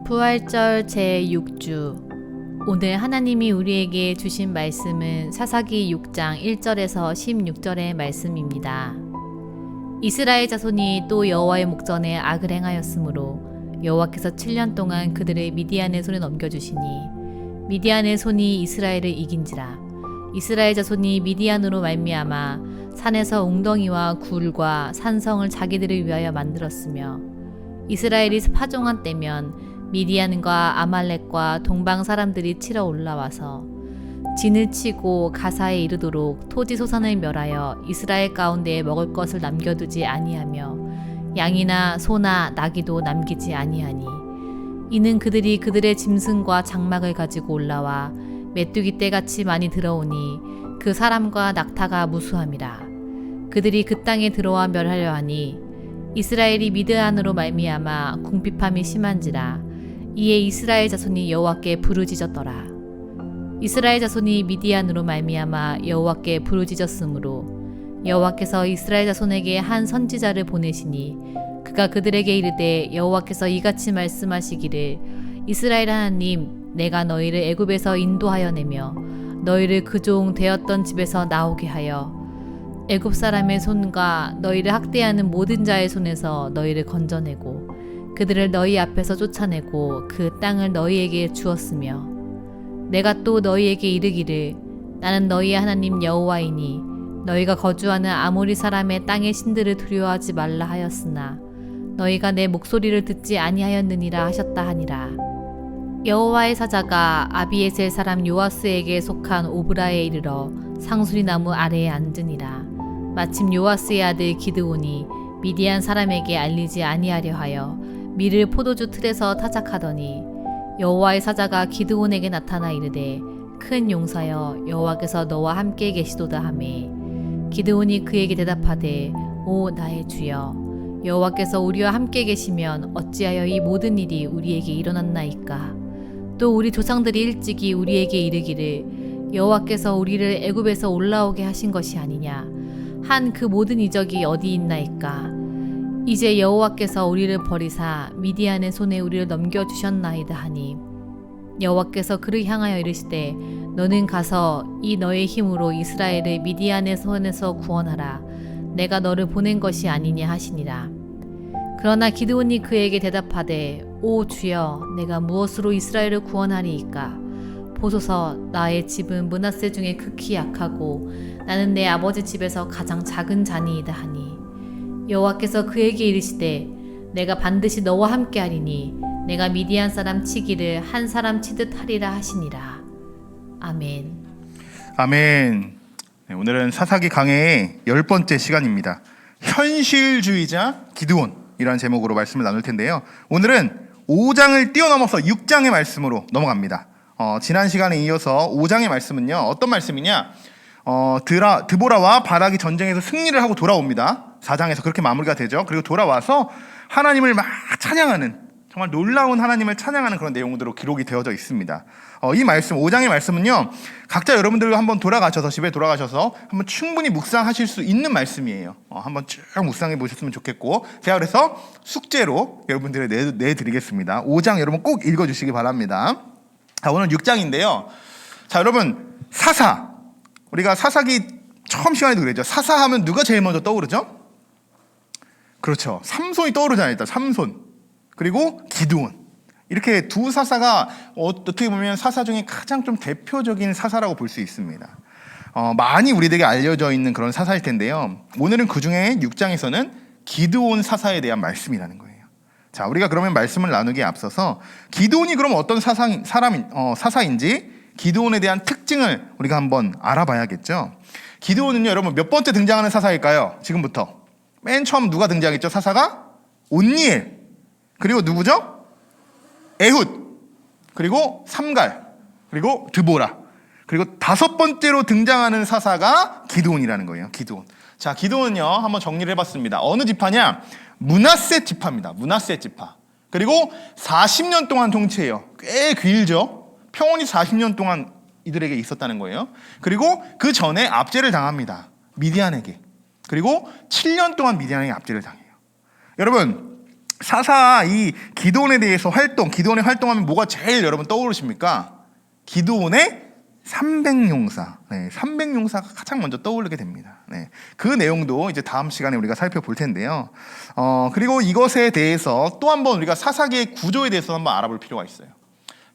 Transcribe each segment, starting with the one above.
부활절 제6주. 오늘 하나님이 우리에게 주신 말씀은 사사기 6장 1절에서 16절의 말씀입니다. 이스라엘 자손이 또 여호와의 목전에 악을 행하였으므로 여호와께서 7년 동안 그들을 미디안의 손에 넘겨주시니 미디안의 손이 이스라엘을 이긴지라. 이스라엘 자손이 미디안으로 말미암아 산에서 웅덩이와 굴과 산성을 자기들을 위하여 만들었으며 이스라엘이 파종한 때면 미디안과 아말렉과 동방 사람들이 치러 올라와서 진을 치고 가사에 이르도록 토지 소산을 멸하여 이스라엘 가운데에 먹을 것을 남겨두지 아니하며 양이나 소나 나귀도 남기지 아니하니 이는 그들이 그들의 짐승과 장막을 가지고 올라와 메뚜기 떼같이 많이 들어오니 그 사람과 낙타가 무수함이라. 그들이 그 땅에 들어와 멸하려 하니 이스라엘이 미드안으로 말미암아 궁핍함이 심한지라. 이에 이스라엘 자손이 여호와께 부르짖었더라. 이스라엘 자손이 미디안으로 말미암아 여호와께 부르짖었으므로 여호와께서 이스라엘 자손에게 한 선지자를 보내시니 그가 그들에게 이르되 여호와께서 이같이 말씀하시기를 이스라엘 하나님 내가 너희를 애굽에서 인도하여 내며 너희를 그 종 되었던 집에서 나오게 하여 애굽 사람의 손과 너희를 학대하는 모든 자의 손에서 너희를 건져내고 그들을 너희 앞에서 쫓아내고 그 땅을 너희에게 주었으며 내가 또 너희에게 이르기를 나는 너희의 하나님 여호와이니 너희가 거주하는 아모리 사람의 땅의 신들을 두려워하지 말라 하였으나 너희가 내 목소리를 듣지 아니하였느니라 하셨다 하니라. 여호와의 사자가 아비에셀 사람 요아스에게 속한 오브라에 이르러 상수리 나무 아래에 앉으니라. 마침 요아스의 아들 기드온이 미디안 사람에게 알리지 아니하려 하여 밀을 포도주 틀에서 타작하더니 여호와의 사자가 기드온에게 나타나 이르되 큰 용사여 여호와께서 너와 함께 계시도다 하매 기드온이 그에게 대답하되 오 나의 주여 여호와께서 우리와 함께 계시면 어찌하여 이 모든 일이 우리에게 일어났나이까. 또 우리 조상들이 일찍이 우리에게 이르기를 여호와께서 우리를 애굽에서 올라오게 하신 것이 아니냐 한 그 모든 이적이 어디 있나이까. 이제 여호와께서 우리를 버리사 미디안의 손에 우리를 넘겨주셨나이다 하니 여호와께서 그를 향하여 이르시되 너는 가서 이 너의 힘으로 이스라엘을 미디안의 손에서 구원하라. 내가 너를 보낸 것이 아니냐 하시니라. 그러나 기드온이 그에게 대답하되 오 주여 내가 무엇으로 이스라엘을 구원하리이까. 보소서 나의 집은 므낫세 중에 극히 약하고 나는 내 아버지 집에서 가장 작은 자니이다 하니 여호와께서 그에게 이르시되 내가 반드시 너와 함께하리니 내가 미디안 사람 치기를 한 사람 치듯 하리라 하시니라. 아멘. 아멘. 네, 오늘은 사사기 강해의 10번째 시간입니다. 현실주의자 기드온이라는 제목으로 말씀을 나눌 텐데요. 오늘은 5장을 뛰어넘어서 6장의 말씀으로 넘어갑니다. 지난 시간에 이어서 5장의 말씀은요. 어떤 말씀이냐? 드보라와 바락이 전쟁에서 승리를 하고 돌아옵니다. 4장에서 그렇게 마무리가 되죠. 그리고 돌아와서 하나님을 막 찬양하는, 정말 놀라운 하나님을 찬양하는 그런 내용으로 기록이 되어져 있습니다. 이 말씀, 5장의 말씀은요, 각자 여러분들도 한번 돌아가셔서, 집에 돌아가셔서 한번 충분히 묵상하실 수 있는 말씀이에요. 한번 쭉 묵상해 보셨으면 좋겠고, 제가 그래서 숙제로 여러분들에 내드리겠습니다. 5장 여러분 꼭 읽어주시기 바랍니다. 자, 오늘 6장인데요. 자, 여러분, 사사. 우리가 사사기 처음 시간에도 그랬죠. 사사하면 누가 제일 먼저 떠오르죠? 그렇죠. 삼손이 떠오르잖아요. 일단 삼손. 그리고 기드온. 이렇게 두 사사가 어떻게 보면 사사 중에 가장 좀 대표적인 사사라고 볼 수 있습니다. 많이 우리에게 알려져 있는 그런 사사일 텐데요. 오늘은 그 중에 6장에서는 기드온 사사에 대한 말씀이라는 거예요. 자, 우리가 그러면 말씀을 나누기에 앞서서 기드온이 그럼 어떤 사사인지 기드온에 대한 특징을 우리가 한번 알아봐야겠죠. 기드온은요, 여러분 몇 번째 등장하는 사사일까요? 지금부터. 맨 처음 누가 등장했죠? 사사가? 온니엘. 그리고 누구죠? 에훗. 그리고 삼갈. 그리고 드보라. 그리고 5번째로 등장하는 사사가 기드온이라는 거예요. 기드온. 자, 기드온은요, 한번 정리를 해봤습니다. 어느 지파냐? 므낫세 지파입니다. 므낫세 지파. 그리고 40년 동안 통치해요. 꽤 길죠? 평온히 40년 동안 이들에게 있었다는 거예요. 그리고 그 전에 압제를 당합니다. 미디안에게. 그리고 7년 동안 미디안에게 압제를 당해요. 여러분, 사사 이 기드온에 대해서 기드온의 활동하면 뭐가 제일 여러분 떠오르십니까? 기드온의 300용사, 300용사가 가장 먼저 떠오르게 됩니다. 그 내용도 이제 다음 시간에 우리가 살펴볼 텐데요. 그리고 이것에 대해서 또 한번 우리가 사사기의 구조에 대해서 한번 알아볼 필요가 있어요.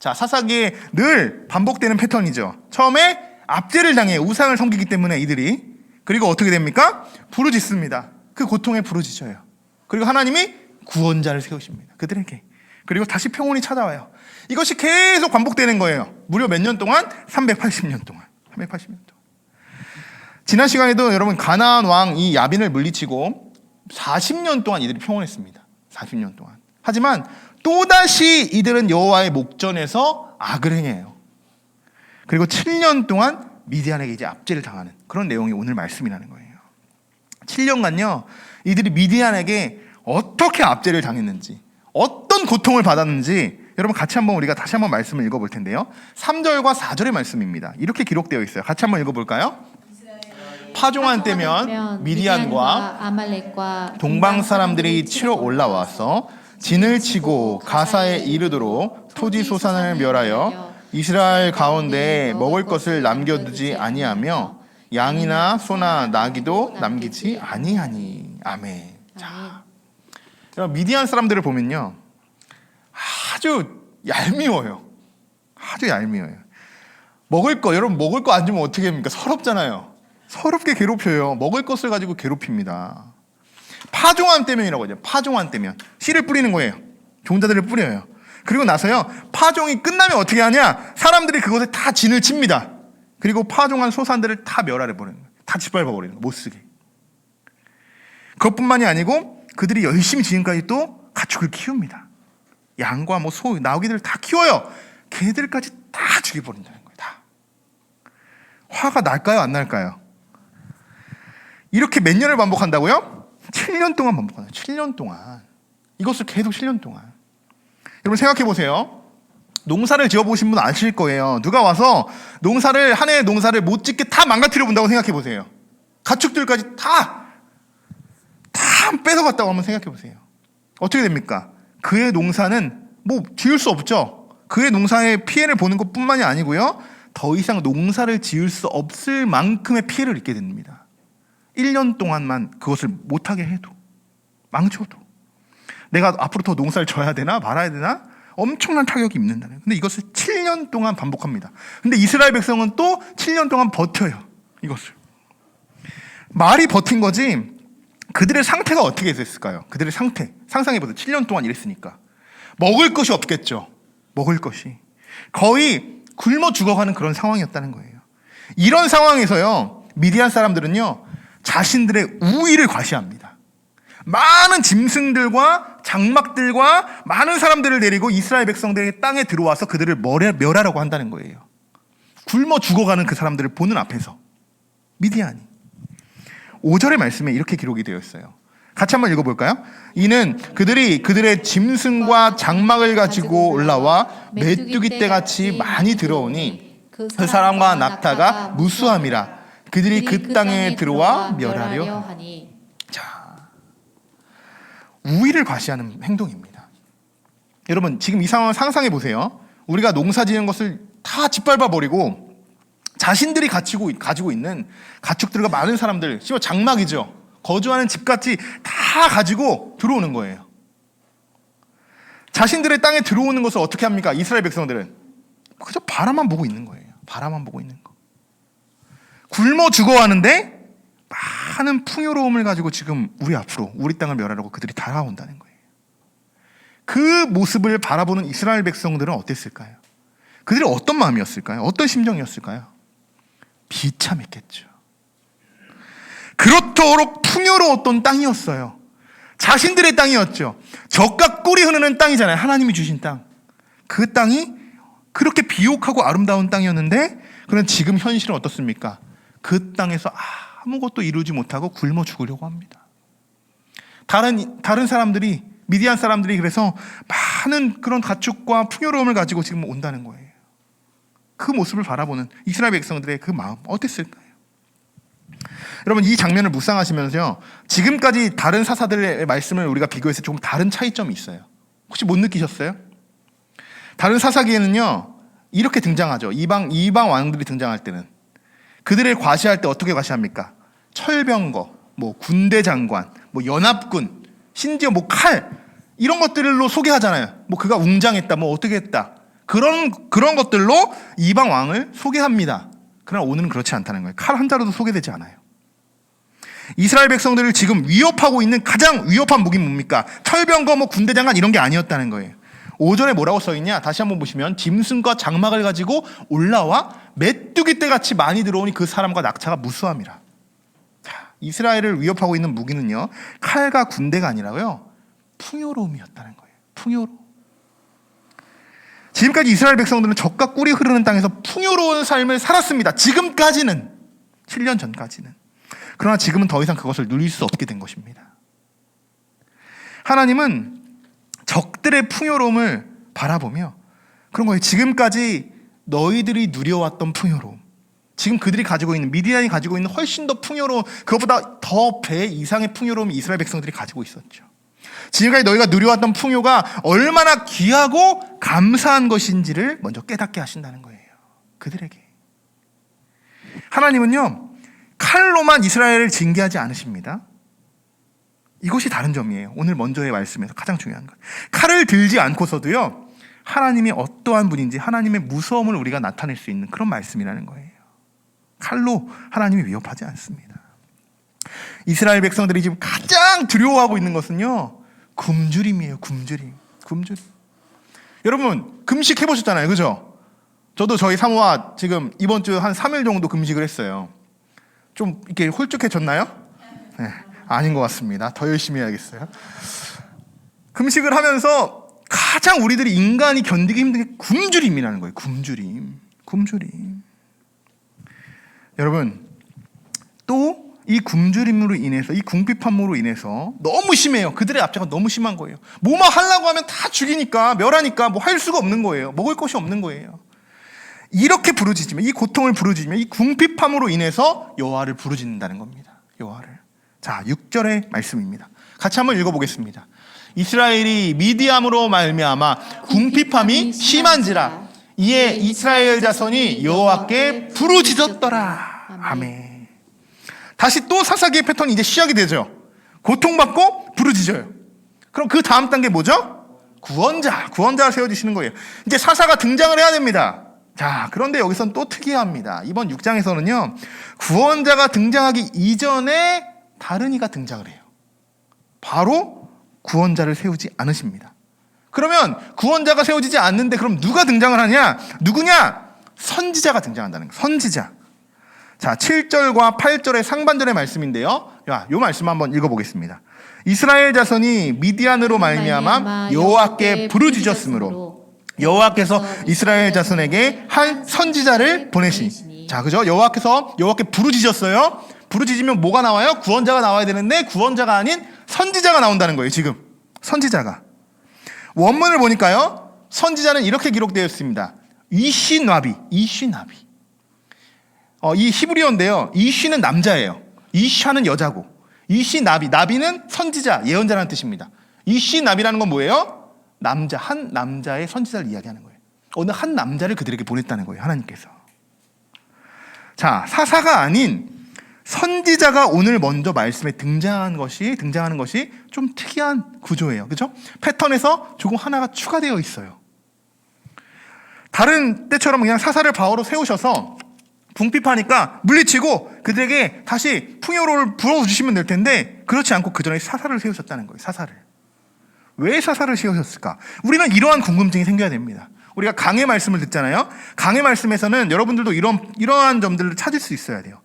자, 사사기에 늘 반복되는 패턴이죠. 처음에 압제를 당해 우상을 섬기기 때문에 이들이, 그리고 어떻게 됩니까? 부르짖습니다. 그 고통에 부르짖어요. 그리고 하나님이 구원자를 세우십니다. 그들에게. 그리고 다시 평온이 찾아와요. 이것이 계속 반복되는 거예요. 무려 몇 년 동안? 380년 동안. 380년 동안. 지난 시간에도 여러분 가나안 왕 이 야빈을 물리치고 40년 동안 이들이 평온했습니다. 40년 동안. 하지만 또다시 이들은 여호와의 목전에서 악을 행해요. 그리고 7년 동안 미디안에게 이제 압제를 당하는 그런 내용이 오늘 말씀이라는 거예요. 7년간요, 이들이 미디안에게 어떻게 압제를 당했는지, 어떤 고통을 받았는지 여러분 같이 한번 우리가 다시 한번 말씀을 읽어볼 텐데요. 3절과 4절의 말씀입니다. 이렇게 기록되어 있어요. 같이 한번 읽어볼까요? 파종한 때면 미디안과 아말렉과 동방 사람들이 치러 올라와서 진을 치고 가사에 이르도록 토지 소산을 멸하여 이스라엘 가운데 먹을 것을 남겨두지 아니하며 양이나 소나 나귀도 남기지 아니하니. 아멘. 자, 미디안 사람들을 보면요, 아주 얄미워요. 아주 얄미워요. 여러분 먹을 거 안 주면 어떻게 합니까? 서럽잖아요. 서럽게 괴롭혀요. 먹을 것을 가지고 괴롭힙니다. 파종한 때면이라고 하죠. 파종한 때면. 씨를 뿌리는 거예요. 종자들을 뿌려요. 그리고 나서요, 파종이 끝나면 어떻게 하냐? 사람들이 그것에 다 진을 칩니다. 그리고 파종한 소산들을 다 멸하려 버리는 거예요. 다 짓밟아 버리는 거예요. 못 쓰게. 그것뿐만이 아니고 그들이 열심히 지금까지 또 가축을 키웁니다. 양과 뭐 소, 나귀들을 다 키워요. 개들까지 다 죽여버린다는 거예요. 다. 화가 날까요? 안 날까요? 이렇게 몇 년을 반복한다고요? 7년 동안 반복한다. 7년 동안. 이것을 계속 7년 동안. 여러분 생각해 보세요. 농사를 지어보신 분 아실 거예요. 누가 와서 한 해의 농사를 못 짓게 다 망가뜨려 본다고 생각해 보세요. 가축들까지 다 뺏어갔다고 한번 생각해 보세요. 어떻게 됩니까? 그의 농사는 뭐 지을 수 없죠. 그의 농사에 피해를 보는 것뿐만이 아니고요, 더 이상 농사를 지을 수 없을 만큼의 피해를 입게 됩니다. 1년 동안만 그것을 못하게 해도, 망쳐도, 내가 앞으로 더 농사를 져야 되나 말아야 되나 엄청난 타격이 입는다는 거예요. 근데 이것을 7년 동안 반복합니다. 근데 이스라엘 백성은 또 7년 동안 버텨요. 이것을. 말이 버틴 거지 그들의 상태가 어떻게 됐을까요? 그들의 상태 상상해보세요. 7년 동안 일했으니까 먹을 것이 없겠죠. 먹을 것이 거의 굶어 죽어가는 그런 상황이었다는 거예요. 이런 상황에서요, 미디안 사람들은요, 자신들의 우위를 과시합니다. 많은 짐승들과 장막들과 많은 사람들을 데리고 이스라엘 백성들의 땅에 들어와서 그들을 멸하라고 한다는 거예요. 굶어 죽어가는 그 사람들을 보는 앞에서 미디안이. 5절의 말씀에 이렇게 기록이 되어 있어요. 같이 한번 읽어볼까요? 이는 그들이 그들의 짐승과 장막을 가지고 올라와 메뚜기 떼같이 많이 들어오니 그 사람과 낙타가 무수함이라. 그들이 그 땅에 들어와 멸하려 하니. 자, 우위를 과시하는 행동입니다. 여러분 지금 이 상황을 상상해 보세요. 우리가 농사 지은 것을 다 짓밟아 버리고 자신들이 가지고 있는 가축들과 많은 사람들, 심지어 장막이죠, 거주하는 집같이 다 가지고 들어오는 거예요. 자신들의 땅에 들어오는 것을 어떻게 합니까? 이스라엘 백성들은 그저 바라만 보고 있는 거예요. 바라만 보고 있는 거. 굶어 죽어가는데 많은 풍요로움을 가지고 지금 우리 앞으로 우리 땅을 멸하려고 그들이 달아온다는 거예요. 그 모습을 바라보는 이스라엘 백성들은 어땠을까요? 그들이 어떤 마음이었을까요? 어떤 심정이었을까요? 비참했겠죠. 그렇도록 풍요로웠던 땅이었어요. 자신들의 땅이었죠. 젖과 꿀이 흐르는 땅이잖아요. 하나님이 주신 땅. 그 땅이 그렇게 비옥하고 아름다운 땅이었는데, 그런 지금 현실은 어떻습니까? 그 땅에서 아무것도 이루지 못하고 굶어 죽으려고 합니다. 다른 사람들이, 미디안 사람들이 그래서 많은 그런 가축과 풍요로움을 가지고 지금 온다는 거예요. 그 모습을 바라보는 이스라엘 백성들의 그 마음 어땠을까요? 여러분 이 장면을 묵상하시면서요. 지금까지 다른 사사들의 말씀을 우리가 비교해서 조금 다른 차이점이 있어요. 혹시 못 느끼셨어요? 다른 사사기에는요. 이렇게 등장하죠. 이방 왕들이 등장할 때는 그들을 과시할 때 어떻게 과시합니까? 철병거, 뭐 군대 장관, 뭐 연합군, 심지어 뭐 칼 이런 것들로 소개하잖아요. 뭐 그가 웅장했다, 뭐 어떻게 했다. 그런 것들로 이방 왕을 소개합니다. 그러나 오늘은 그렇지 않다는 거예요. 칼 한 자루도 소개되지 않아요. 이스라엘 백성들을 지금 위협하고 있는 가장 위협한 무기는 뭡니까? 철병거, 뭐 군대 장관 이런 게 아니었다는 거예요. 5절에 뭐라고 써있냐? 다시 한번 보시면 짐승과 장막을 가지고 올라와 메뚜기 떼같이 많이 들어오니 그 사람과 낙차가 무수함이라. 자, 이스라엘을 위협하고 있는 무기는요. 칼과 군대가 아니라고요. 풍요로움이었다는 거예요. 풍요로움. 지금까지 이스라엘 백성들은 젖과 꿀이 흐르는 땅에서 풍요로운 삶을 살았습니다. 지금까지는. 7년 전까지는. 그러나 지금은 더 이상 그것을 누릴 수 없게 된 것입니다. 하나님은 적들의 풍요로움을 바라보며 그런 거예요. 지금까지 너희들이 누려왔던 풍요로움, 지금 그들이 가지고 있는, 미디안이 가지고 있는 훨씬 더 풍요로운, 그것보다 더 배 이상의 풍요로움을 이스라엘 백성들이 가지고 있었죠. 지금까지 너희가 누려왔던 풍요가 얼마나 귀하고 감사한 것인지를 먼저 깨닫게 하신다는 거예요. 그들에게. 하나님은요, 칼로만 이스라엘을 징계하지 않으십니다. 이것이 다른 점이에요. 오늘 먼저의 말씀에서 가장 중요한 것. 칼을 들지 않고서도요, 하나님이 어떠한 분인지 하나님의 무서움을 우리가 나타낼 수 있는 그런 말씀이라는 거예요. 칼로 하나님이 위협하지 않습니다. 이스라엘 백성들이 지금 가장 두려워하고 있는 것은요, 굶주림이에요. 굶주림. 여러분 금식 해보셨잖아요. 그죠? 저도 저희 사모와 지금 이번 주 한 3일 정도 금식을 했어요. 좀 이렇게 홀쭉해졌나요? 네, 아닌 것 같습니다. 더 열심히 해야겠어요. 금식을 하면서 가장 우리들이 인간이 견디기 힘든 게 굶주림이라는 거예요. 굶주림. 여러분 또 이 굶주림으로 인해서, 이 궁핍함으로 인해서 너무 심해요. 그들의 압제가 너무 심한 거예요. 뭐만 하려고 하면 다 죽이니까, 멸하니까 뭐 할 수가 없는 거예요. 먹을 것이 없는 거예요. 이렇게 부르짖으며, 이 고통을 부르짖으며, 이 궁핍함으로 인해서 여호와를 부르짖는다는 겁니다. 여호와를. 자, 6절의 말씀입니다. 같이 한번 읽어보겠습니다. 이스라엘이 미디암으로 말미암아 궁핍함이 심한지라 이에 이스라엘 자손이 여호와께 부르짖었더라. 아멘. 다시 또 사사기의 패턴이 이제 시작이 되죠. 고통받고 부르짖어요. 그럼 그 다음 단계 뭐죠? 구원자가 세워지시는 거예요. 이제 사사가 등장을 해야 됩니다. 자, 그런데 여기서는 또 특이합니다. 이번 6장에서는요, 구원자가 등장하기 이전에 다른 이가 등장을 해요. 바로 구원자를 세우지 않으십니다. 그러면 구원자가 세워지지 않는데 그럼 누가 등장을 하냐? 누구냐? 선지자가 등장한다는 거예요. 선지자. 자, 7절과 8절의 상반절의 말씀인데요. 이 말씀 한번 읽어보겠습니다. 이스라엘 자손이 미디안으로 말미암아 여호와께 부르짖었으므로 여호와께서 이스라엘 자손에게 한 선지자를 보내시니. 자, 그죠? 여호와께 부르짖었어요. 부르짖으면 뭐가 나와요? 구원자가 나와야 되는데 구원자가 아닌 선지자가 나온다는 거예요. 지금 선지자가. 원문을 보니까요, 선지자는 이렇게 기록되어 있습니다. 이시나비. 이 히브리어인데요, 이시는 남자예요. 이샤는 여자고, 나비는 선지자, 예언자라는 뜻입니다. 이시나비라는 건 뭐예요? 한 남자의 선지자를 이야기하는 거예요. 어느 한 남자를 그들에게 보냈다는 거예요, 하나님께서. 자, 사사가 아닌 선지자가 오늘 먼저 말씀에 등장하는 것이 좀 특이한 구조예요. 그렇죠? 패턴에서 조금 하나가 추가되어 있어요. 다른 때처럼 그냥 사사를 바로 세우셔서 궁핍하니까 물리치고 그들에게 다시 풍요로움을 불어주시면 될 텐데, 그렇지 않고 그 전에 사사를 세우셨다는 거예요. 사사를. 왜 사사를 세우셨을까? 우리는 이러한 궁금증이 생겨야 됩니다. 우리가 강의 말씀을 듣잖아요. 강의 말씀에서는 여러분들도 이러한 점들을 찾을 수 있어야 돼요.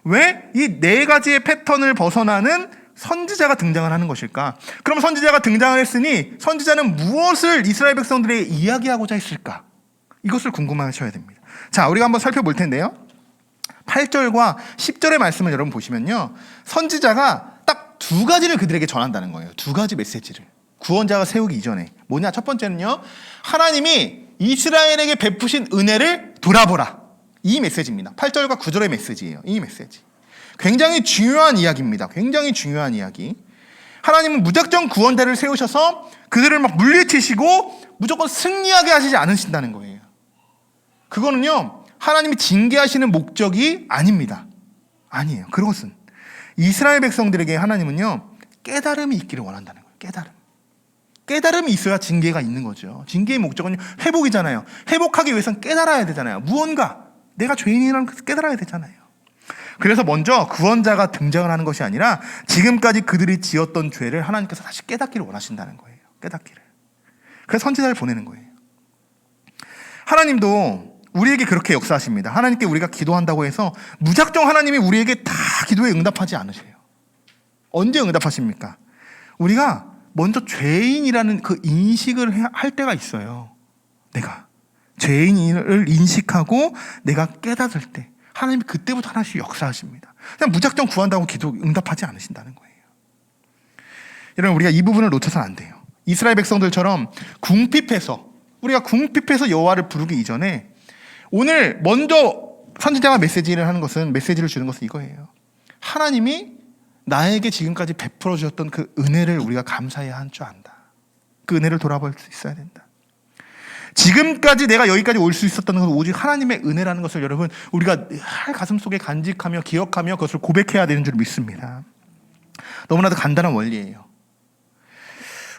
왜 이 네 가지의 패턴을 벗어나는 선지자가 등장을 하는 것일까? 그럼 선지자가 등장을 했으니 선지자는 무엇을 이스라엘 백성들에게 이야기하고자 했을까? 이것을 궁금하셔야 됩니다. 자, 우리가 한번 살펴볼 텐데요. 8절과 10절의 말씀을 여러분 보시면요, 선지자가 딱 두 가지를 그들에게 전한다는 거예요. 두 가지 메시지를. 구원자가 세우기 이전에. 뭐냐? 첫 번째는요, 하나님이 이스라엘에게 베푸신 은혜를 돌아보라. 이 메시지입니다. 8절과 9절의 메시지예요. 이 메시지. 굉장히 중요한 이야기입니다. 굉장히 중요한 이야기. 하나님은 무작정 구원자를 세우셔서 그들을 막 물리치시고 무조건 승리하게 하시지 않으신다는 거예요. 그거는요, 하나님이 징계하시는 목적이 아닙니다. 아니에요. 그것은 이스라엘 백성들에게 하나님은요, 깨달음이 있기를 원한다는 거예요. 깨달음이 있어야 징계가 있는 거죠. 징계의 목적은 회복이잖아요. 회복하기 위해서는 깨달아야 되잖아요. 무언가 내가 죄인이라는 것을 깨달아야 되잖아요. 그래서 먼저 구원자가 등장을 하는 것이 아니라 지금까지 그들이 지었던 죄를 하나님께서 다시 깨닫기를 원하신다는 거예요. 깨닫기를. 그래서 선지자를 보내는 거예요. 하나님도 우리에게 그렇게 역사하십니다. 하나님께 우리가 기도한다고 해서 무작정 하나님이 우리에게 다 기도에 응답하지 않으세요. 언제 응답하십니까? 우리가 먼저 죄인이라는 그 인식을 할 때가 있어요. 내가 죄인을 인식하고 내가 깨닫을 때 하나님이 그때부터 하나씩 역사하십니다. 그냥 무작정 구한다고 기도 응답하지 않으신다는 거예요. 여러분, 우리가 이 부분을 놓쳐서는 안 돼요. 이스라엘 백성들처럼 우리가 궁핍해서 여호와를 부르기 이전에 오늘 먼저 선지자가 메시지를 주는 것은 이거예요. 하나님이 나에게 지금까지 베풀어 주셨던 그 은혜를 우리가 감사해야 할 줄 안다. 그 은혜를 돌아볼 수 있어야 된다. 지금까지 내가 여기까지 올 수 있었던 것은 오직 하나님의 은혜라는 것을 여러분, 우리가 가슴속에 간직하며 기억하며 그것을 고백해야 되는 줄 믿습니다. 너무나도 간단한 원리예요.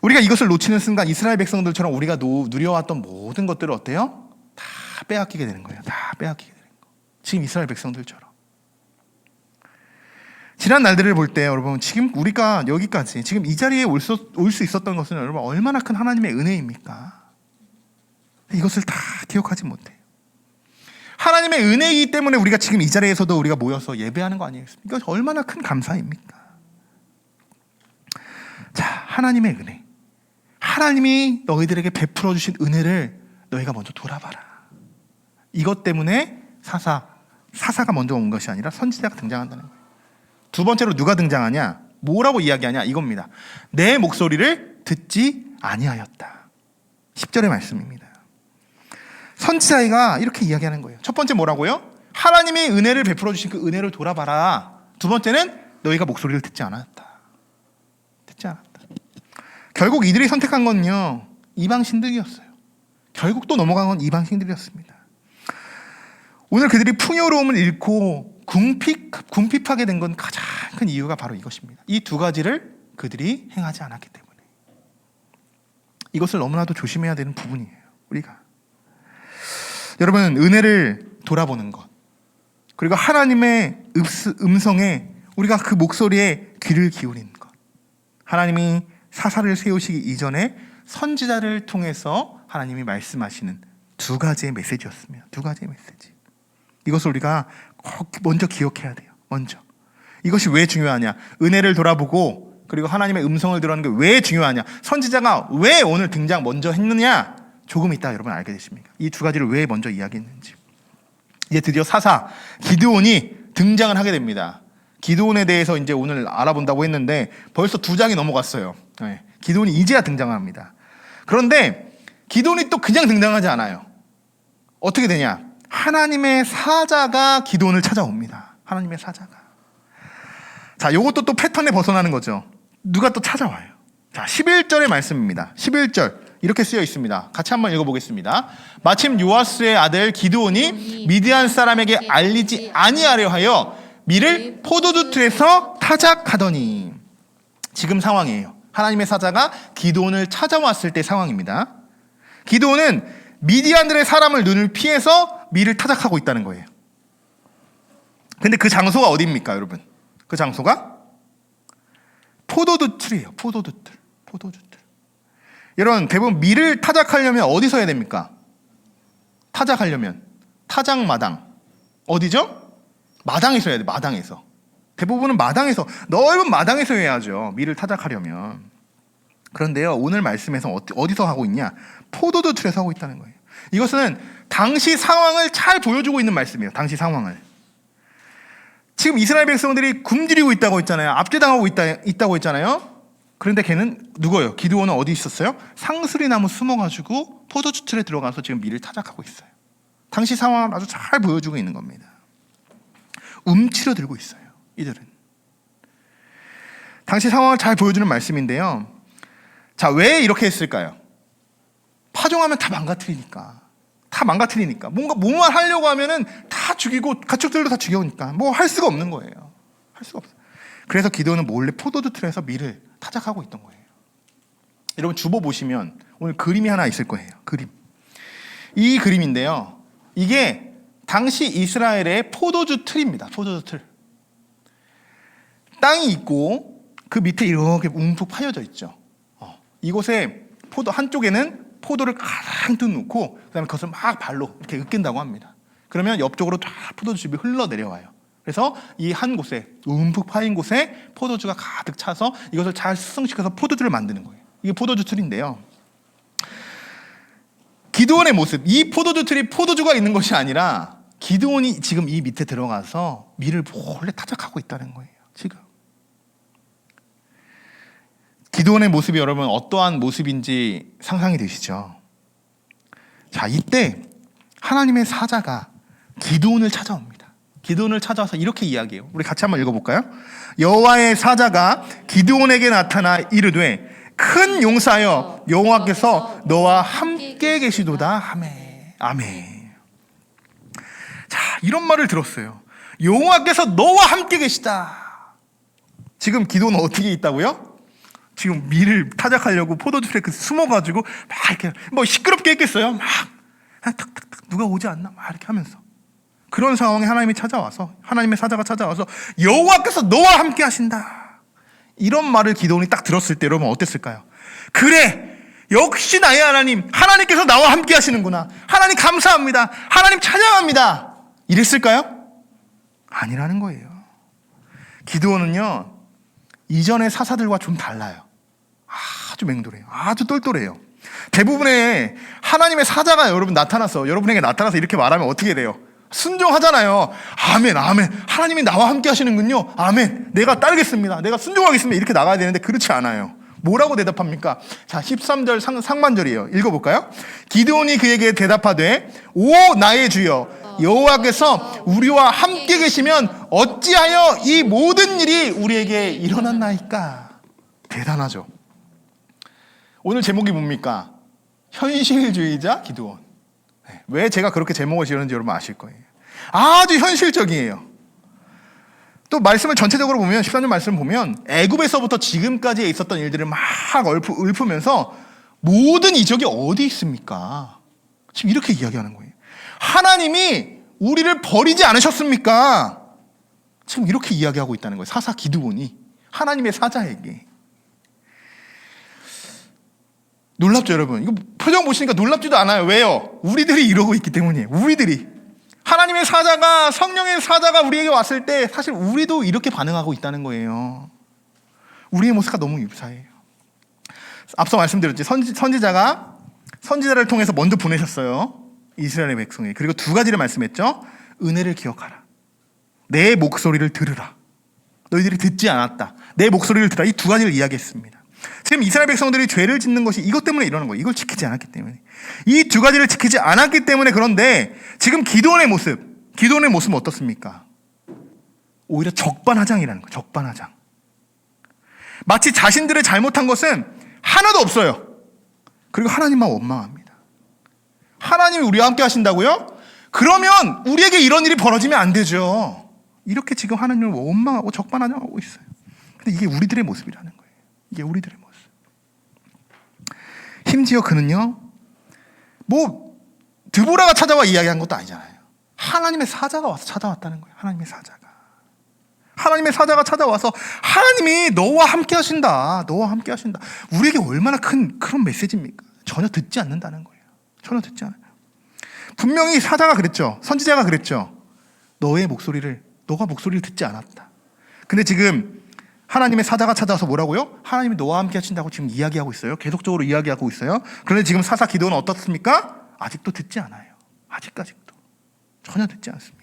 우리가 이것을 놓치는 순간 이스라엘 백성들처럼 우리가 누려왔던 모든 것들을 어때요? 다 빼앗기게 되는 거예요. 다 빼앗기게 되는 거. 지금 이스라엘 백성들처럼. 지난 날들을 볼 때 여러분, 지금 우리가 여기까지 지금 이 자리에 올 수 있었던 것은 여러분 얼마나 큰 하나님의 은혜입니까? 이것을 다 기억하지 못해요. 하나님의 은혜이기 때문에 우리가 지금 이 자리에서도 우리가 모여서 예배하는 거 아니겠습니까? 이것이 얼마나 큰 감사입니까? 자, 하나님의 은혜. 하나님이 너희들에게 베풀어 주신 은혜를 너희가 먼저 돌아봐라. 이것 때문에 사사가 먼저 온 것이 아니라 선지자가 등장한다는 거예요. 두 번째로 누가 등장하냐? 뭐라고 이야기하냐? 이겁니다. 내 목소리를 듣지 아니하였다. 10절의 말씀입니다. 선지자가 이렇게 이야기하는 거예요. 첫 번째 뭐라고요? 하나님이 은혜를 베풀어 주신 그 은혜를 돌아봐라. 두 번째는 너희가 목소리를 듣지 않았다. 듣지 않았다. 결국 이들이 선택한 건요, 이방신들이었어요. 결국 또 넘어간 건 이방신들이었습니다. 오늘 그들이 풍요로움을 잃고 궁핍하게 된 건 가장 큰 이유가 바로 이것입니다. 이 두 가지를 그들이 행하지 않았기 때문에. 이것을 너무나도 조심해야 되는 부분이에요. 우리가. 여러분, 은혜를 돌아보는 것, 그리고 하나님의 음성에 우리가 그 목소리에 귀를 기울이는 것. 하나님이 사사를 세우시기 이전에 선지자를 통해서 하나님이 말씀하시는 두 가지의 메시지였습니다. 두 가지의 메시지. 이것을 우리가 꼭 먼저 기억해야 돼요. 먼저. 이것이 왜 중요하냐? 은혜를 돌아보고 그리고 하나님의 음성을 들어는 게 왜 중요하냐? 선지자가 왜 오늘 등장 먼저 했느냐? 조금 이따 여러분 알게 되십니까? 이 두 가지를 왜 먼저 이야기했는지. 이제 드디어 사사 기드온이 등장을 하게 됩니다. 기드온에 대해서 이제 오늘 알아본다고 했는데 벌써 2장이 넘어갔어요. 네. 기드온이 이제야 등장합니다. 그런데 기드온이 또 그냥 등장하지 않아요. 어떻게 되냐? 하나님의 사자가 기드온을 찾아옵니다. 하나님의 사자가. 자, 이것도 또 패턴에 벗어나는 거죠. 누가 또 찾아와요. 자, 11절의 말씀입니다. 11절 이렇게 쓰여 있습니다. 같이 한번 읽어보겠습니다. 마침 요아스의 아들 기드온이 미디안 사람에게 알리지 아니하려 하여 밀을 포도주 틀에서 타작하더니. 지금 상황이에요. 하나님의 사자가 기드온을 찾아왔을 때 상황입니다. 기드온은 미디안들의 사람을 눈을 피해서 밀을 타작하고 있다는 거예요. 근데 그 장소가 어디입니까, 여러분? 그 장소가 포도주 틀이에요. 포도주 틀. 여러분, 대부분 밀을 타작하려면 어디서 해야 됩니까? 타작하려면 타작마당. 어디죠? 마당에서 해야 돼. 마당에서. 대부분은 마당에서, 넓은 마당에서 해야죠. 밀을 타작하려면. 그런데요, 오늘 말씀에서 어디서 하고 있냐? 포도주 틀에서 하고 있다는 거예요. 이것은 당시 상황을 잘 보여주고 있는 말씀이에요. 당시 상황을. 지금 이스라엘 백성들이 굶주리고 있다고 했잖아요. 압제당하고 있다고 했잖아요. 그런데 걔는 누구예요? 기드온은 어디 있었어요? 상수리나무 숨어가지고 포도주 틀에 들어가서 지금 밀을 타작하고 있어요. 당시 상황을 아주 잘 보여주고 있는 겁니다. 움츠려 들고 있어요. 이들은. 당시 상황을 잘 보여주는 말씀인데요. 자, 왜 이렇게 했을까요? 파종하면 다 망가뜨리니까. 다 망가뜨리니까. 뭔가 뭐만 하려고 하면은 다 죽이고 가축들도 다 죽여오니까 뭐 할 수가 없는 거예요. 할 수가 없어요. 그래서 기드온은 몰래 포도주 틀에서 밀을 타작하고 있던 거예요. 여러분 주보 보시면 오늘 그림이 하나 있을 거예요. 그림. 이 그림인데요. 이게 당시 이스라엘의 포도주 틀입니다. 포도주 틀. 땅이 있고 그 밑에 이렇게 움푹 파여져 있죠. 이곳에 포도 한쪽에는 포도를 가랑뜩 놓고 그다음에 그것을 막 발로 이렇게 으깬다고 합니다. 그러면 옆쪽으로 다 포도주즙이 흘러 내려와요. 그래서 이 한 곳에 움푹 파인 곳에 포도주가 가득 차서 이것을 잘 숙성시켜서 포도주를 만드는 거예요. 이게 포도주 틀인데요. 기드온의 모습, 이 포도주 틀이 포도주가 있는 것이 아니라 기드온이 지금 이 밑에 들어가서 밀을 몰래 타작하고 있다는 거예요. 지금 기드온의 모습이 여러분 어떠한 모습인지 상상이 되시죠? 자, 이때 하나님의 사자가 기드온을 찾아옵니다. 기드온을 찾아와서 이렇게 이야기해요. 우리 같이 한번 읽어볼까요? 여호와의 사자가 기드온에게 나타나 이르되 큰 용사여 여호와께서 너와 함께 계시도다 하매. 아멘. 자, 이런 말을 들었어요. 여호와께서 너와 함께 계시다. 지금 기드온은 어떻게 있다고요? 지금 밀을 타작하려고 포도주에 숨어가지고 막 이렇게 뭐 시끄럽게 했겠어요. 막 탁탁탁 누가 오지 않나 막 이렇게 하면서 그런 상황에 하나님이 찾아와서 하나님의 사자가 찾아와서 여호와께서 너와 함께 하신다. 이런 말을 기드온이 딱 들었을 때 여러분 어땠을까요? 그래, 역시 나의 하나님, 하나님께서 나와 함께 하시는구나. 하나님 감사합니다. 하나님 찬양합니다. 이랬을까요? 아니라는 거예요. 기드온은요 이전의 사사들과 좀 달라요. 아주 맹돌해요. 아주 똘똘해요. 대부분의 하나님의 사자가 여러분에게 나타나서 이렇게 말하면 어떻게 돼요? 순종하잖아요. 아멘, 아멘. 하나님이 나와 함께 하시는군요. 아멘. 내가 따르겠습니다. 내가 순종하겠습니다. 이렇게 나가야 되는데 그렇지 않아요. 뭐라고 대답합니까? 자, 13절 상반절이에요. 읽어볼까요? 기드온이 그에게 대답하되 오 나의 주여 여호와께서 우리와 함께 계시면 어찌하여 이 모든 일이 우리에게 일어났나이까? 대단하죠. 오늘 제목이 뭡니까? 현실주의자 기드온. 왜 제가 그렇게 제목을 지었는지 여러분 아실 거예요. 아주 현실적이에요. 또 말씀을 전체적으로 보면 13절 말씀을 보면 애굽에서부터 지금까지 있었던 일들을 막 읊으면서 모든 이적이 어디 있습니까? 지금 이렇게 이야기하는 거예요. 하나님이 우리를 버리지 않으셨습니까? 지금 이렇게 이야기하고 있다는 거예요. 사사 기드온이 하나님의 사자에게. 놀랍죠 여러분? 이거 표정 보시니까 놀랍지도 않아요. 왜요? 우리들이 이러고 있기 때문이에요. 우리들이 하나님의 사자가, 성령의 사자가 우리에게 왔을 때 사실 우리도 이렇게 반응하고 있다는 거예요. 우리의 모습과 너무 유사해요. 앞서 말씀드렸지, 선지자가 선지자를 통해서 먼저 보내셨어요. 이스라엘의 백성에게. 그리고 두 가지를 말씀했죠. 은혜를 기억하라. 내 목소리를 들으라. 너희들이 듣지 않았다. 내 목소리를 들으라. 이 두 가지를 이야기했습니다. 지금 이스라엘 백성들이 죄를 짓는 것이 이것 때문에 이러는 거예요. 이걸 지키지 않았기 때문에. 이 두 가지를 지키지 않았기 때문에. 그런데 지금 기드온의 모습은 어떻습니까? 오히려 적반하장이라는 거예요. 적반하장. 마치 자신들의 잘못한 것은 하나도 없어요. 그리고 하나님만 원망합니다. 하나님이 우리와 함께 하신다고요? 그러면 우리에게 이런 일이 벌어지면 안 되죠. 이렇게 지금 하나님을 원망하고 적반하장하고 있어요. 근데 이게 우리들의 모습이라는 거예요. 이게 우리들의 모습. 심지어 그는요, 뭐 드보라가 찾아와 이야기한 것도 아니잖아요. 하나님의 사자가 와서 찾아왔다는 거예요. 하나님의 사자가 찾아와서 하나님이 너와 함께 하신다. 너와 함께 하신다. 우리에게 얼마나 큰 그런 메시지입니까? 전혀 듣지 않는다는 거예요. 전혀 듣지 않아요. 분명히 사자가 그랬죠. 선지자가 그랬죠. 너가 목소리를 듣지 않았다. 근데 지금 하나님의 사자가 찾아와서 뭐라고요? 하나님이 너와 함께 하신다고 지금 이야기하고 있어요. 계속적으로 이야기하고 있어요. 그런데 지금 사사 기드온은 어떻습니까? 아직도 듣지 않아요. 아직까지도 전혀 듣지 않습니다.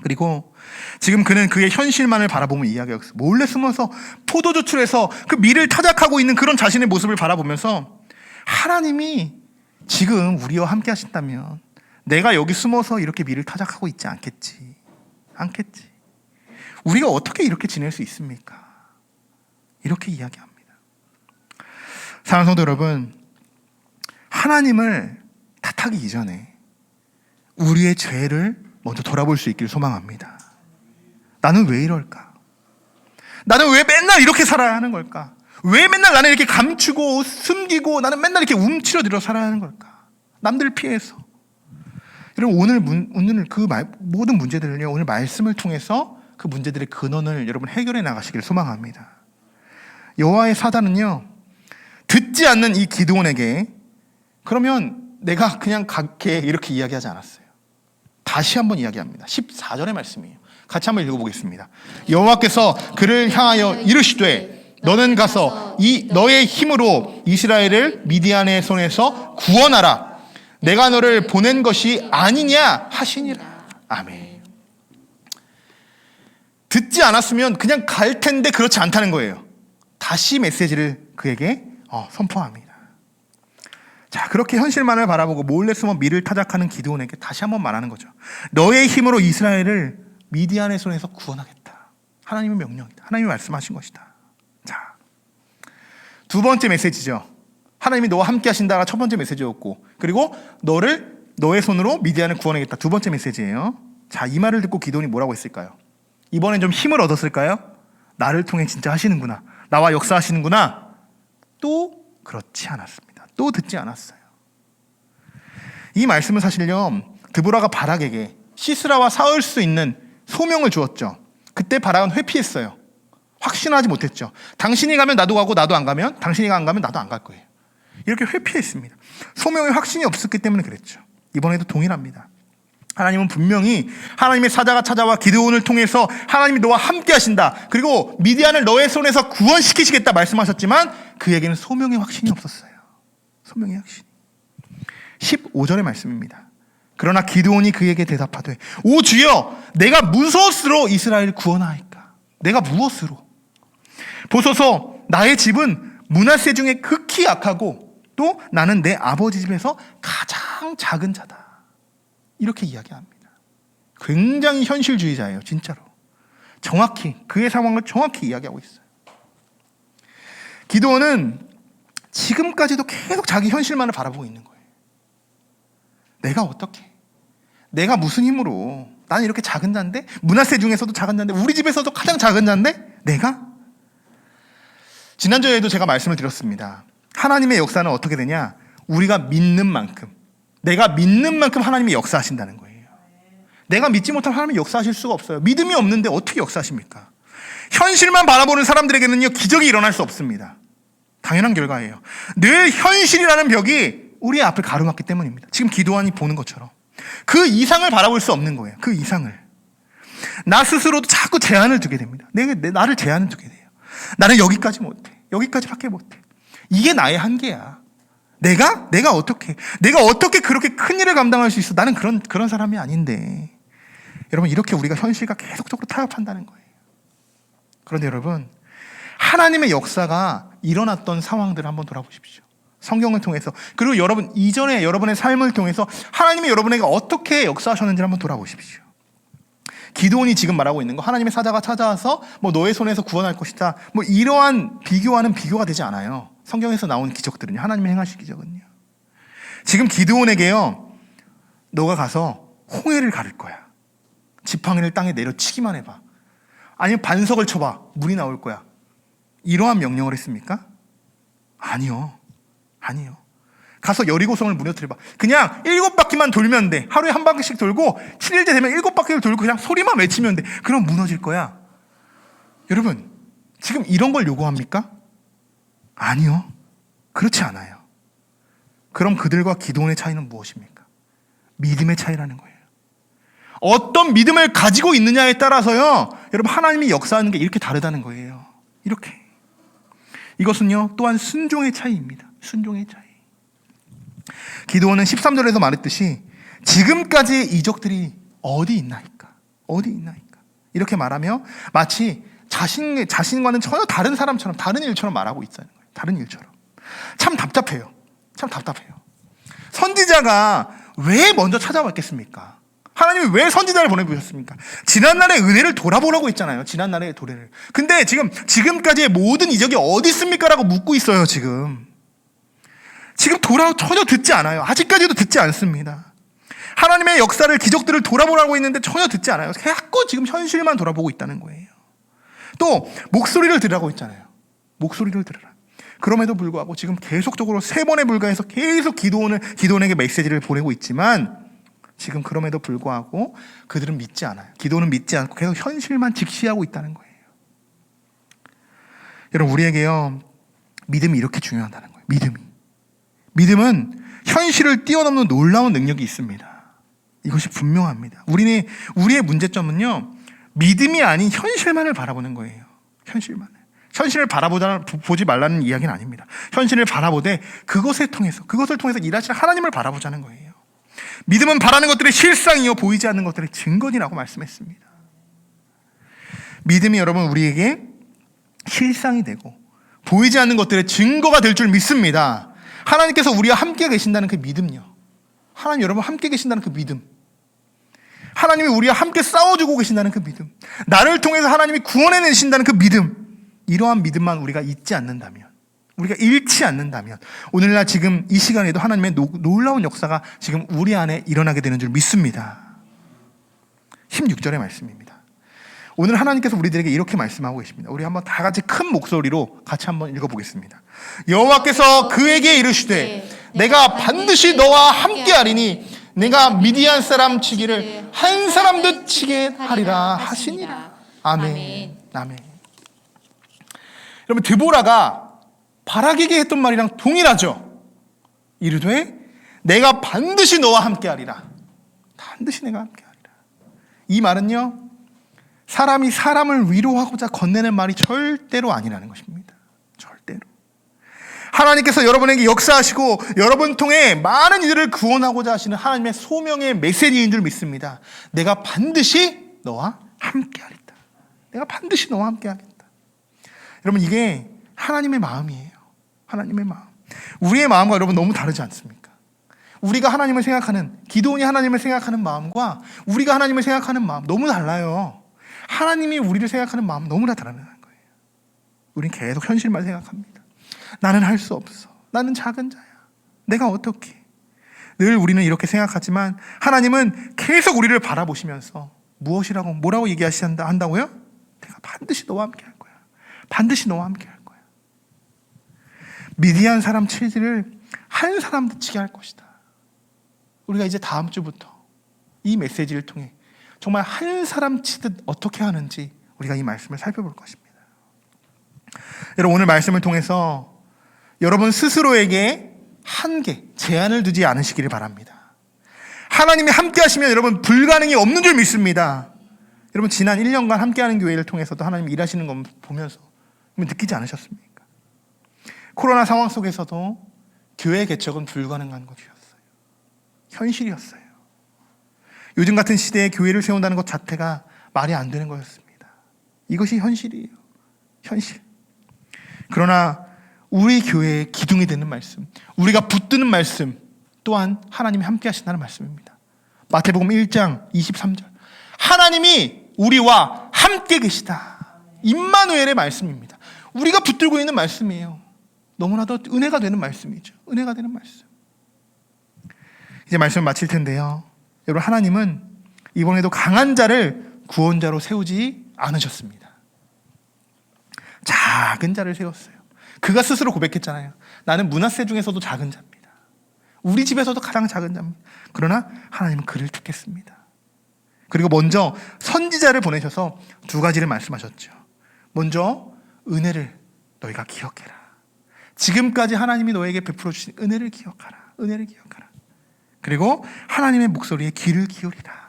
그리고 지금 그는 그의 현실만을 바라보며 이야기하고 있어요. 몰래 숨어서 포도주 틀에서 그 밀을 타작하고 있는 그런 자신의 모습을 바라보면서 하나님이 지금 우리와 함께 하신다면 내가 여기 숨어서 이렇게 밀을 타작하고 있지 않겠지. 우리가 어떻게 이렇게 지낼 수 있습니까? 이렇게 이야기합니다. 사랑하는 성도 여러분, 하나님을 탓하기 이전에 우리의 죄를 먼저 돌아볼 수 있기를 소망합니다. 나는 왜 이럴까? 나는 왜 맨날 이렇게 살아야 하는 걸까? 왜 맨날 나는 이렇게 감추고 숨기고 나는 맨날 이렇게 움츠러들어 살아야 하는 걸까? 남들 피해서. 여러분, 오늘 모든 문제들을요, 오늘 말씀을 통해서 그 문제들의 근원을 여러분 해결해 나가시길 소망합니다. 여호와의 사단은요, 듣지 않는 이 기드온에게 그러면 내가 그냥 갈게 이렇게 이야기하지 않았어요. 다시 한번 이야기합니다. 14절의 말씀이에요. 같이 한번 읽어보겠습니다. 여호와께서 그를 향하여 이르시되 너는 가서 너의 힘으로 이스라엘을 미디안의 손에서 구원하라. 내가 너를 보낸 것이 아니냐 하시니라. 아멘. 듣지 않았으면 그냥 갈 텐데 그렇지 않다는 거예요. 다시 메시지를 그에게 선포합니다. 자, 그렇게 현실만을 바라보고 몰래 숨어 미를 타작하는 기드온에게 다시 한번 말하는 거죠. 너의 힘으로 이스라엘을 미디안의 손에서 구원하겠다. 하나님의 명령이다. 하나님이 말씀하신 것이다. 자, 두 번째 메시지죠. 하나님이 너와 함께 하신다가 첫 번째 메시지였고, 그리고 너의 손으로 미디안을 구원하겠다. 두 번째 메시지예요. 자, 이 말을 듣고 기드온이 뭐라고 했을까요? 이번엔 좀 힘을 얻었을까요? 나를 통해 진짜 하시는구나. 나와 역사하시는구나. 또 그렇지 않았습니다. 또 듣지 않았어요. 이 말씀은 사실요, 드보라가 바락에게 시스라와 싸울 수 있는 소명을 주었죠. 그때 바락은 회피했어요. 확신하지 못했죠. 당신이 가면 나도 가고 나도 안 가면 당신이 안 가면 나도 안 갈 거예요. 이렇게 회피했습니다. 소명에 확신이 없었기 때문에 그랬죠. 이번에도 동일합니다. 하나님은 분명히 하나님의 사자가 찾아와 기드온을 통해서 하나님이 너와 함께 하신다. 그리고 미디안을 너의 손에서 구원시키시겠다 말씀하셨지만 그에게는 소명의 확신이 없었어요. 소명의 확신. 15절의 말씀입니다. 그러나 기드온이 그에게 대답하되 오 주여 내가 무엇으로 이스라엘을 구원하이까? 내가 무엇으로? 보소서 나의 집은 므낫세 중에 극히 약하고 또 나는 내 아버지 집에서 가장 작은 자다. 이렇게 이야기합니다. 굉장히 현실주의자예요. 진짜로. 정확히 그의 상황을 정확히 이야기하고 있어요. 기드온은 지금까지도 계속 자기 현실만을 바라보고 있는 거예요. 내가 어떻게? 내가 무슨 힘으로? 나는 이렇게 작은 자인데? 므낫세 중에서도 작은 자인데? 우리 집에서도 가장 작은 자인데? 내가? 지난주에도 제가 말씀을 드렸습니다. 하나님의 역사는 어떻게 되냐? 우리가 믿는 만큼, 내가 믿는 만큼 하나님이 역사하신다는 거예요. 내가 믿지 못하면 하나님이 역사하실 수가 없어요. 믿음이 없는데 어떻게 역사하십니까? 현실만 바라보는 사람들에게는요, 기적이 일어날 수 없습니다. 당연한 결과예요. 늘 현실이라는 벽이 우리의 앞을 가로막기 때문입니다. 지금 기드온이 보는 것처럼. 그 이상을 바라볼 수 없는 거예요. 그 이상을. 나 스스로도 자꾸 제한을 두게 됩니다. 나를 제한을 두게 돼요. 나는 여기까지 못해. 여기까지밖에 못해. 이게 나의 한계야. 내가 어떻게 그렇게 큰 일을 감당할 수 있어? 나는 그런 사람이 아닌데. 여러분, 이렇게 우리가 현실과 계속적으로 타협한다는 거예요. 그런데 여러분, 하나님의 역사가 일어났던 상황들을 한번 돌아보십시오. 성경을 통해서. 그리고 여러분, 이전에 여러분의 삶을 통해서 하나님이 여러분에게 어떻게 역사하셨는지를 한번 돌아보십시오. 기드온이 지금 말하고 있는 거, 하나님의 사자가 찾아와서 너의 손에서 구원할 것이다. 이러한 비교와는 비교가 되지 않아요. 성경에서 나온 기적들은요, 하나님이 행하실 기적은요. 지금 기드온에게요, 너가 가서 홍해를 가를 거야. 지팡이를 땅에 내려치기만 해봐. 아니면 반석을 쳐봐. 물이 나올 거야. 이러한 명령을 했습니까? 아니요. 가서 여리고성을 무너뜨려봐. 그냥 7바퀴만 돌면 돼. 하루에 한 바퀴씩 돌고 7일째 되면 7바퀴를 돌고 그냥 소리만 외치면 돼. 그럼 무너질 거야. 여러분, 지금 이런 걸 요구합니까? 아니요. 그렇지 않아요. 그럼 그들과 기드온의 차이는 무엇입니까? 믿음의 차이라는 거예요. 어떤 믿음을 가지고 있느냐에 따라서요, 여러분, 하나님이 역사하는 게 이렇게 다르다는 거예요. 이렇게. 이것은요, 또한 순종의 차이입니다. 순종의 차이. 기드온은 13절에서 말했듯이 지금까지의 이적들이 어디 있나이까? 이렇게 말하며 마치 자신과는 전혀 다른 사람처럼, 다른 일처럼 말하고 있다는 거예요. 다른 일처럼. 참 답답해요. 선지자가 왜 먼저 찾아왔겠습니까? 하나님이 왜 선지자를 보내보셨습니까? 지난날의 은혜를 돌아보라고 했잖아요. 지난날의 도래를. 근데 지금까지의 모든 이적이 어디 있습니까? 라고 묻고 있어요, 지금 돌아 전혀 듣지 않아요. 아직까지도 듣지 않습니다. 하나님의 역사를, 기적들을 돌아보라고 했는데 전혀 듣지 않아요. 자꾸 지금 현실만 돌아보고 있다는 거예요. 또 목소리를 들으라고 했잖아요. 목소리를 들으라. 그럼에도 불구하고 지금 계속적으로 3번에 불과해서 계속 기도원에게 메시지를 보내고 있지만 지금 그럼에도 불구하고 그들은 믿지 않아요. 기도는 믿지 않고 계속 현실만 직시하고 있다는 거예요. 여러분, 우리에게요, 믿음이 이렇게 중요하다는 거예요. 믿음은 현실을 뛰어넘는 놀라운 능력이 있습니다. 이것이 분명합니다. 우리의 문제점은요, 믿음이 아닌 현실만을 바라보는 거예요. 현실을 보지 말라는 이야기는 아닙니다. 현실을 바라보되 그것을 통해서 일하시는 하나님을 바라보자는 거예요. 믿음은 바라는 것들의 실상이요 보이지 않는 것들의 증거니라고 말씀했습니다. 믿음이 여러분 우리에게 실상이 되고 보이지 않는 것들의 증거가 될 줄 믿습니다. 하나님께서 우리와 함께 계신다는 그 믿음요. 하나님 여러분 함께 계신다는 그 믿음. 하나님이 우리와 함께 싸워주고 계신다는 그 믿음. 나를 통해서 하나님이 구원해내신다는 그 믿음. 이러한 믿음만 우리가 잃지 않는다면, 우리가 잃지 않는다면 오늘날 지금 이 시간에도 하나님의 놀라운 역사가 지금 우리 안에 일어나게 되는 줄 믿습니다. 16절의 말씀입니다. 오늘 하나님께서 우리들에게 이렇게 말씀하고 계십니다. 우리 한번 다 같이 큰 목소리로 같이 한번 읽어보겠습니다. 여호와께서 그에게 이르시되 내가 반드시 너와 함께하리니 내가 미디안 사람 치기를 한 사람도 치게 하리라 하시니라. 아멘. 여러분, 드보라가 바라기게 했던 말이랑 동일하죠. 이르되 내가 반드시 너와 함께하리라. 반드시 내가 함께하리라. 이 말은요, 사람이 사람을 위로하고자 건네는 말이 절대로 아니라는 것입니다. 절대로. 하나님께서 여러분에게 역사하시고 여러분 통해 많은 이들을 구원하고자 하시는 하나님의 소명의 메시지인 줄 믿습니다. 내가 반드시 너와 함께하리다. 내가 반드시 너와 함께하겠다. 여러분, 이게 하나님의 마음이에요. 하나님의 마음. 우리의 마음과 여러분 너무 다르지 않습니까? 우리가 하나님을 생각하는, 기도원이 하나님을 생각하는 마음과 우리가 하나님을 생각하는 마음 너무 달라요. 하나님이 우리를 생각하는 마음 너무나 다르다는 거예요. 우린 계속 현실만 생각합니다. 나는 할 수 없어. 나는 작은 자야. 내가 어떻게. 늘 우리는 이렇게 생각하지만 하나님은 계속 우리를 바라보시면서 뭐라고 얘기한다고요? 내가 반드시 너와 함께 할 거야. 반드시 너와 함께 할 거야. 미디안 사람 치기를 한 사람도 치게 할 것이다. 우리가 이제 다음 주부터 이 메시지를 통해 정말 한 사람 치듯 어떻게 하는지 우리가 이 말씀을 살펴볼 것입니다. 여러분, 오늘 말씀을 통해서 여러분 스스로에게 한계, 제한을 두지 않으시기를 바랍니다. 하나님이 함께 하시면 여러분 불가능이 없는 줄 믿습니다. 여러분, 지난 1년간 함께하는 교회를 통해서도 하나님이 일하시는 걸 보면서 느끼지 않으셨습니까? 코로나 상황 속에서도 교회 개척은 불가능한 것이었어요. 현실이었어요. 요즘 같은 시대에 교회를 세운다는 것 자체가 말이 안 되는 거였습니다. 이것이 현실이에요. 현실. 그러나 우리 교회의 기둥이 되는 말씀, 우리가 붙드는 말씀 또한 하나님이 함께 하신다는 말씀입니다. 마태복음 1장 23절. 하나님이 우리와 함께 계시다. 임마누엘의 말씀입니다. 우리가 붙들고 있는 말씀이에요. 너무나도 은혜가 되는 말씀이죠. 은혜가 되는 말씀. 이제 말씀을 마칠 텐데요. 여러분, 하나님은 이번에도 강한 자를 구원자로 세우지 않으셨습니다. 작은 자를 세웠어요. 그가 스스로 고백했잖아요. 나는 므낫세 중에서도 작은 자입니다. 우리 집에서도 가장 작은 자입니다. 그러나 하나님은 그를 택했습니다. 그리고 먼저 선지자를 보내셔서 2가지를 말씀하셨죠. 먼저 은혜를 너희가 기억해라. 지금까지 하나님이 너에게 베풀어 주신 은혜를 기억하라. 은혜를 기억하라. 그리고 하나님의 목소리에 귀를 기울이라.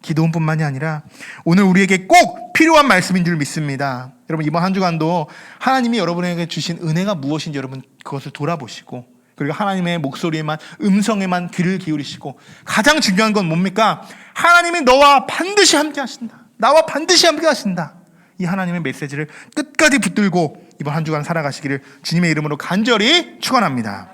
기도원뿐만이 아니라 오늘 우리에게 꼭 필요한 말씀인 줄 믿습니다. 여러분, 이번 한 주간도 하나님이 여러분에게 주신 은혜가 무엇인지 여러분 그것을 돌아보시고, 그리고 하나님의 목소리에만, 음성에만 귀를 기울이시고, 가장 중요한 건 뭡니까? 하나님이 너와 반드시 함께 하신다. 나와 반드시 함께 하신다. 이 하나님의 메시지를 끝까지 붙들고 이번 한 주간 살아가시기를 주님의 이름으로 간절히 축원합니다.